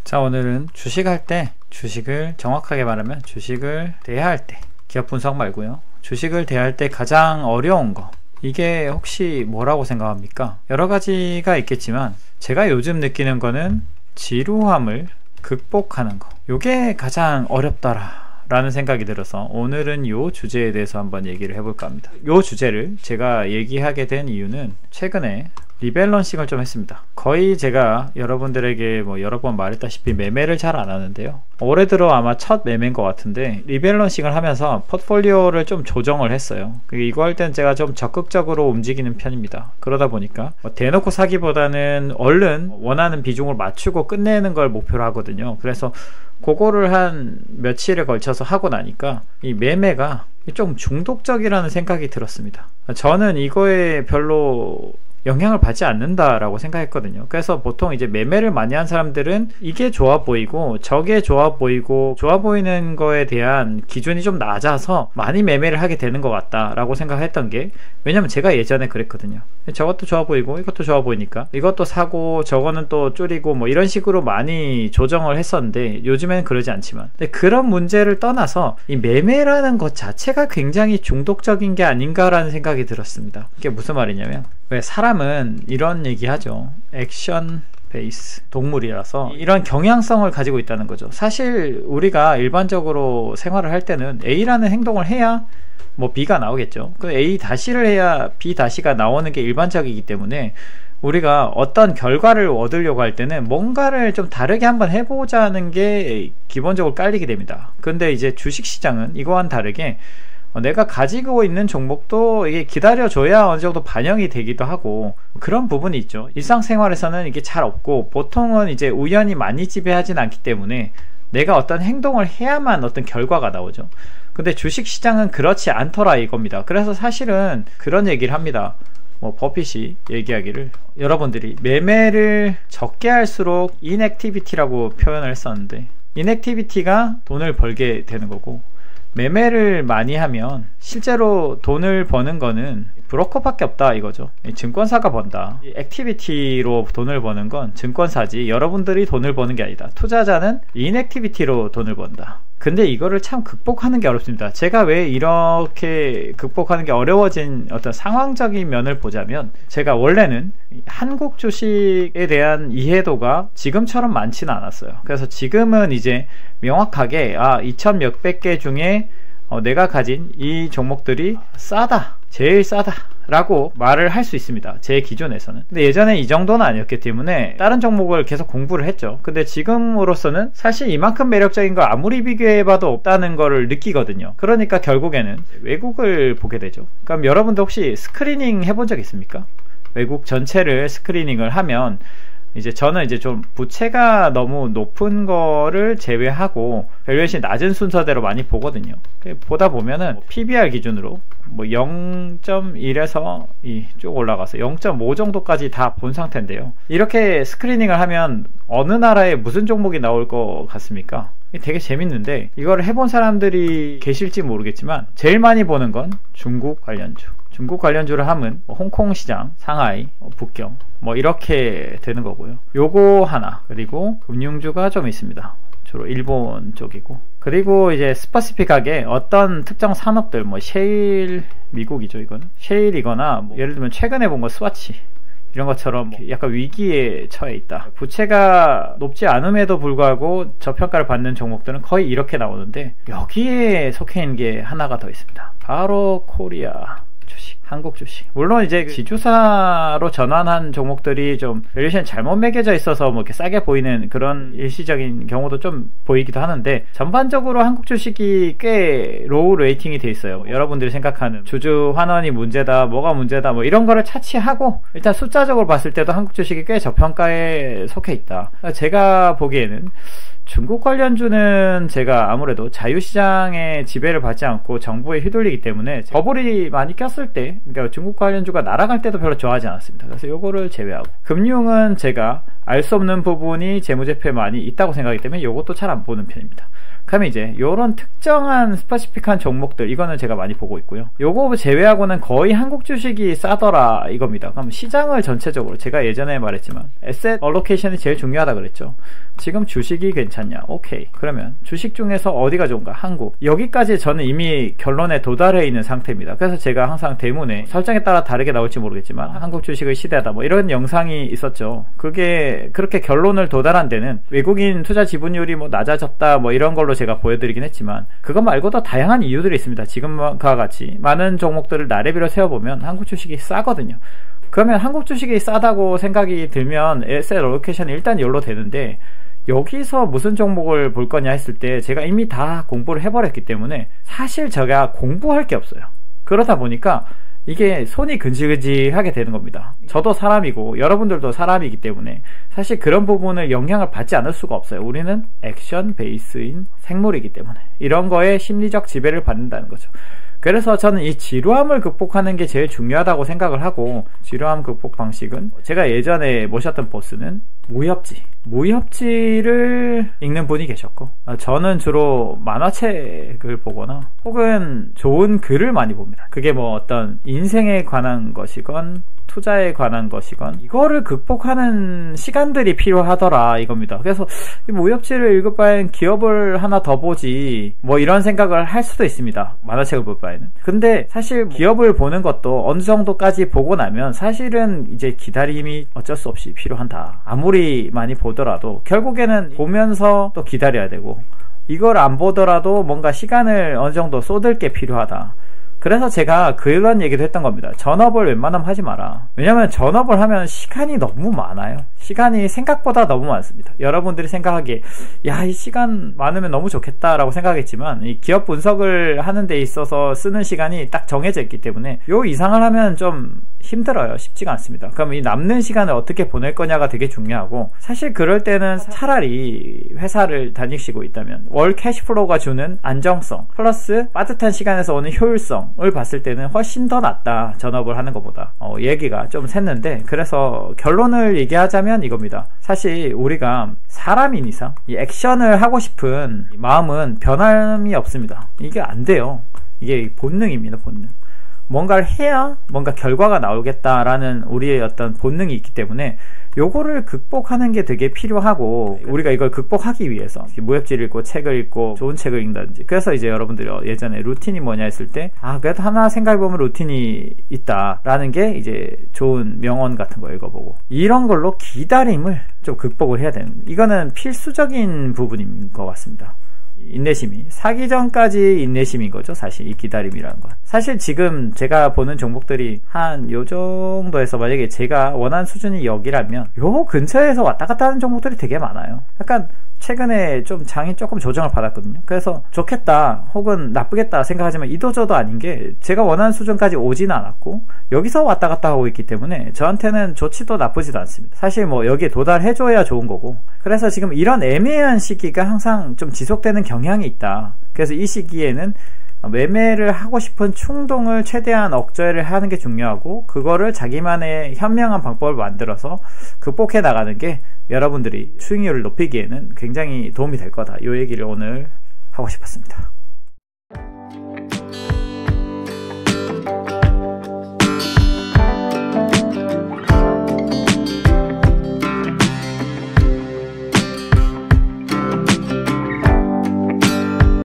자, 오늘은 주식할 때, 주식을 정확하게 말하면 주식을 대할 때, 기업 분석 말고요, 주식을 대할 때 가장 어려운 거, 이게 혹시 뭐라고 생각합니까? 여러 가지가 있겠지만 제가 요즘 느끼는 거는 지루함을 극복하는 거, 요게 가장 어렵더라 라는 생각이 들어서 오늘은 요 주제에 대해서 한번 얘기를 해볼까 합니다. 요 주제를 제가 얘기하게 된 이유는 최근에 리밸런싱을 좀 했습니다. 거의 제가 여러분들에게 여러 번 말했다시피 매매를 잘 안 하는데요, 올해 들어 아마 첫 매매인 것 같은데 리밸런싱을 하면서 포트폴리오를 좀 조정을 했어요. 이거 할 땐 제가 좀 적극적으로 움직이는 편입니다. 그러다 보니까 대놓고 사기보다는 얼른 원하는 비중을 맞추고 끝내는 걸 목표로 하거든요. 그래서 그거를 한 며칠에 걸쳐서 하고 나니까 이 매매가 좀 중독적이라는 생각이 들었습니다. 저는 이거에 별로 영향을 받지 않는다라고 생각했거든요. 그래서 보통 이제 매매를 많이 한 사람들은 이게 좋아 보이고 저게 좋아 보이고, 좋아 보이는 거에 대한 기준이 좀 낮아서 많이 매매를 하게 되는 것 같다라고 생각했던 게, 왜냐면 제가 예전에 그랬거든요. 저것도 좋아 보이고 이것도 좋아 보이니까 이것도 사고 저거는 또 줄이고 이런 식으로 많이 조정을 했었는데, 요즘에는 그러지 않지만, 근데 그런 문제를 떠나서 이 매매라는 것 자체가 굉장히 중독적인 게 아닌가라는 생각이 들었습니다. 이게 무슨 말이냐면, 왜 사람은 이런 얘기 하죠. 액션 베이스 동물이라서 이런 경향성을 가지고 있다는 거죠. 사실 우리가 일반적으로 생활을 할 때는 A라는 행동을 해야 B가 나오겠죠. 그 A 다시를 해야 B 다시가 나오는 게 일반적이기 때문에 우리가 어떤 결과를 얻으려고 할 때는 뭔가를 좀 다르게 한번 해보자는 게 기본적으로 깔리게 됩니다. 근데 이제 주식시장은 이거와는 다르게 내가 가지고 있는 종목도 이게 기다려줘야 어느 정도 반영이 되기도 하고, 그런 부분이 있죠. 일상생활에서는 이게 잘 없고, 보통은 이제 우연히 많이 지배하진 않기 때문에 내가 어떤 행동을 해야만 어떤 결과가 나오죠. 근데 주식시장은 그렇지 않더라 이겁니다. 그래서 사실은 그런 얘기를 합니다. 버핏이 얘기하기를, 여러분들이 매매를 적게 할수록 인액티비티라고 표현을 했었는데, 인액티비티가 돈을 벌게 되는 거고, 매매를 많이 하면 실제로 돈을 버는 거는 브로커밖에 없다 이거죠. 증권사가 번다. 이 액티비티로 돈을 버는 건 증권사지, 여러분들이 돈을 버는 게 아니다. 투자자는 인액티비티로 돈을 번다. 근데 이거를 참 극복하는 게 어렵습니다. 제가 왜 이렇게 극복하는 게 어려워진 어떤 상황적인 면을 보자면, 제가 원래는 한국 주식에 대한 이해도가 지금처럼 많지는 않았어요. 그래서 지금은 이제 명확하게 2000 몇백 개 중에 내가 가진 이 종목들이 싸다, 제일 싸다 라고 말을 할 수 있습니다. 제 기준에서는. 근데 예전에 이 정도는 아니었기 때문에 다른 종목을 계속 공부를 했죠. 근데 지금으로서는 사실 이만큼 매력적인 거 아무리 비교해봐도 없다는 거를 느끼거든요. 그러니까 결국에는 외국을 보게 되죠. 그럼 여러분도 혹시 스크리닝 해본 적 있습니까? 외국 전체를 스크리닝을 하면, 이제 저는 이제 좀 부채가 너무 높은 거를 제외하고 밸류에이션이 낮은 순서대로 많이 보거든요. 보다 보면은 PBR 기준으로 0.1에서 쭉 올라가서 0.5 정도까지 다 본 상태인데요. 이렇게 스크리닝을 하면 어느 나라에 무슨 종목이 나올 것 같습니까? 되게 재밌는데, 이걸 해본 사람들이 계실지 모르겠지만 제일 많이 보는 건 중국 관련주. 중국 관련주를 하면 홍콩 시장, 상하이, 북경 이렇게 되는 거고요. 요거 하나, 그리고 금융주가 좀 있습니다. 주로 일본 쪽이고, 그리고 이제 스퍼시픽하게 어떤 특정 산업들, 셰일, 미국이죠 이거는, 셰일이거나 예를 들면 최근에 본 거 스와치 이런 것처럼 약간 위기에 처해 있다, 부채가 높지 않음에도 불구하고 저평가를 받는 종목들은 거의 이렇게 나오는데, 여기에 속해 있는 게 하나가 더 있습니다. 바로 코리아 주식, 한국 주식. 물론 이제 지주사로 전환한 종목들이 좀 밸류에이션 잘못 매겨져 있어서 이렇게 싸게 보이는 그런 일시적인 경우도 좀 보이기도 하는데, 전반적으로 한국 주식이 꽤 로우 레이팅이 돼 있어요. 여러분들이 생각하는 주주 환원이 문제다, 뭐가 문제다, 이런 거를 차치하고 일단 숫자적으로 봤을 때도 한국 주식이 꽤 저평가에 속해 있다. 제가 보기에는 중국 관련주는 제가 아무래도 자유시장의 지배를 받지 않고 정부에 휘둘리기 때문에 버블이 많이 꼈을 때, 그러니까 중국 관련주가 날아갈 때도 별로 좋아하지 않았습니다. 그래서 요거를 제외하고, 금융은 제가 알 수 없는 부분이 재무제표에 많이 있다고 생각하기 때문에 요것도 잘 안 보는 편입니다. 그러면 이제 요런 특정한 스페시픽한 종목들, 이거는 제가 많이 보고 있고요. 요거 제외하고는 거의 한국 주식이 싸더라 이겁니다. 그럼 시장을 전체적으로, 제가 예전에 말했지만 에셋 얼로케이션이 제일 중요하다 그랬죠. 지금 주식이 괜찮냐? 오케이. 그러면 주식 중에서 어디가 좋은가? 한국. 여기까지 저는 이미 결론에 도달해 있는 상태입니다. 그래서 제가 항상 대문에 설정에 따라 다르게 나올지 모르겠지만 한국 주식의 시대다 뭐 이런 영상이 있었죠. 그게 그렇게 결론을 도달한 데는 외국인 투자 지분율이 뭐 낮아졌다 뭐 이런 걸로 제가 보여드리긴 했지만, 그것 말고도 다양한 이유들이 있습니다. 지금과 같이 많은 종목들을 나래비로 세워보면 한국 주식이 싸거든요. 그러면 한국 주식이 싸다고 생각이 들면 에셋 얼로케이션이 일단 열로 되는데, 여기서 무슨 종목을 볼 거냐 했을 때 제가 이미 다 공부를 해버렸기 때문에 사실 제가 공부할 게 없어요. 그러다 보니까 이게 손이 근질근질하게 되는 겁니다. 저도 사람이고 여러분들도 사람이기 때문에 사실 그런 부분을 영향을 받지 않을 수가 없어요. 우리는 액션 베이스인 생물이기 때문에 이런 거에 심리적 지배를 받는다는 거죠. 그래서 저는 이 지루함을 극복하는 게 제일 중요하다고 생각을 하고, 지루함 극복 방식은 제가 예전에 모셨던 보스는 무협지를 읽는 분이 계셨고, 저는 주로 만화책을 보거나 혹은 좋은 글을 많이 봅니다. 그게 뭐 어떤 인생에 관한 것이건 투자에 관한 것이건 이거를 극복하는 시간들이 필요하더라 이겁니다. 그래서 이 무협지를 읽을 바엔 기업을 하나 더 보지 뭐 이런 생각을 할 수도 있습니다. 만화책을 볼 바에는. 근데 사실 기업을 보는 것도 어느 정도까지 보고 나면 사실은 이제 기다림이 어쩔 수 없이 필요한다. 아무리 많이 보더라도 결국에는 보면서 또 기다려야 되고, 이걸 안 보더라도 뭔가 시간을 어느 정도 쏟을 게 필요하다. 그래서 제가 그런 얘기도 했던 겁니다. 전업을 웬만하면 하지 마라. 왜냐면 전업을 하면 시간이 너무 많아요. 시간이 생각보다 너무 많습니다. 여러분들이 생각하기에 야, 이 시간 많으면 너무 좋겠다라고 생각했지만, 이 기업 분석을 하는 데 있어서 쓰는 시간이 딱 정해져 있기 때문에 요 이상을 하면 좀 힘들어요. 쉽지가 않습니다. 그럼 이 남는 시간을 어떻게 보낼 거냐가 되게 중요하고, 사실 그럴 때는 차라리 회사를 다니시고 있다면 월 캐시플로우가 주는 안정성 플러스 빠듯한 시간에서 오는 효율성을 봤을 때는 훨씬 더 낫다, 전업을 하는 것보다. 얘기가 좀 샜는데, 그래서 결론을 얘기하자면 이겁니다. 사실 우리가 사람인 이상 이 액션을 하고 싶은 마음은 변함이 없습니다. 이게 안 돼요. 이게 본능입니다. 본능. 뭔가를 해야 뭔가 결과가 나오겠다라는 우리의 어떤 본능이 있기 때문에 요거를 극복하는 게 되게 필요하고, 우리가 이걸 극복하기 위해서 무협지를 읽고 책을 읽고 좋은 책을 읽는다든지, 그래서 이제 여러분들이 예전에 루틴이 뭐냐 했을 때 그래도 하나 생각해보면 루틴이 있다라는 게 이제 좋은 명언 같은 거 읽어보고, 이런 걸로 기다림을 좀 극복을 해야 되는, 이거는 필수적인 부분인 것 같습니다. 인내심이 사기 전까지 인내심인 거죠. 사실 이 기다림이라는 건. 사실 지금 제가 보는 종목들이 한 요 정도에서 만약에 제가 원하는 수준이 여기라면 요 근처에서 왔다 갔다 하는 종목들이 되게 많아요. 약간 최근에 좀 장이 조금 조정을 받았거든요. 그래서 좋겠다 혹은 나쁘겠다 생각하지만 이도저도 아닌 게, 제가 원하는 수준까지 오지는 않았고 여기서 왔다 갔다 하고 있기 때문에 저한테는 좋지도 나쁘지도 않습니다. 사실 뭐 여기에 도달해줘야 좋은 거고, 그래서 지금 이런 애매한 시기가 항상 좀 지속되는 경향이 있다. 그래서 이 시기에는 매매를 하고 싶은 충동을 최대한 억제를 하는 게 중요하고, 그거를 자기만의 현명한 방법을 만들어서 극복해 나가는 게 여러분들이 수익률을 높이기에는 굉장히 도움이 될 거다. 이 얘기를 오늘 하고 싶었습니다.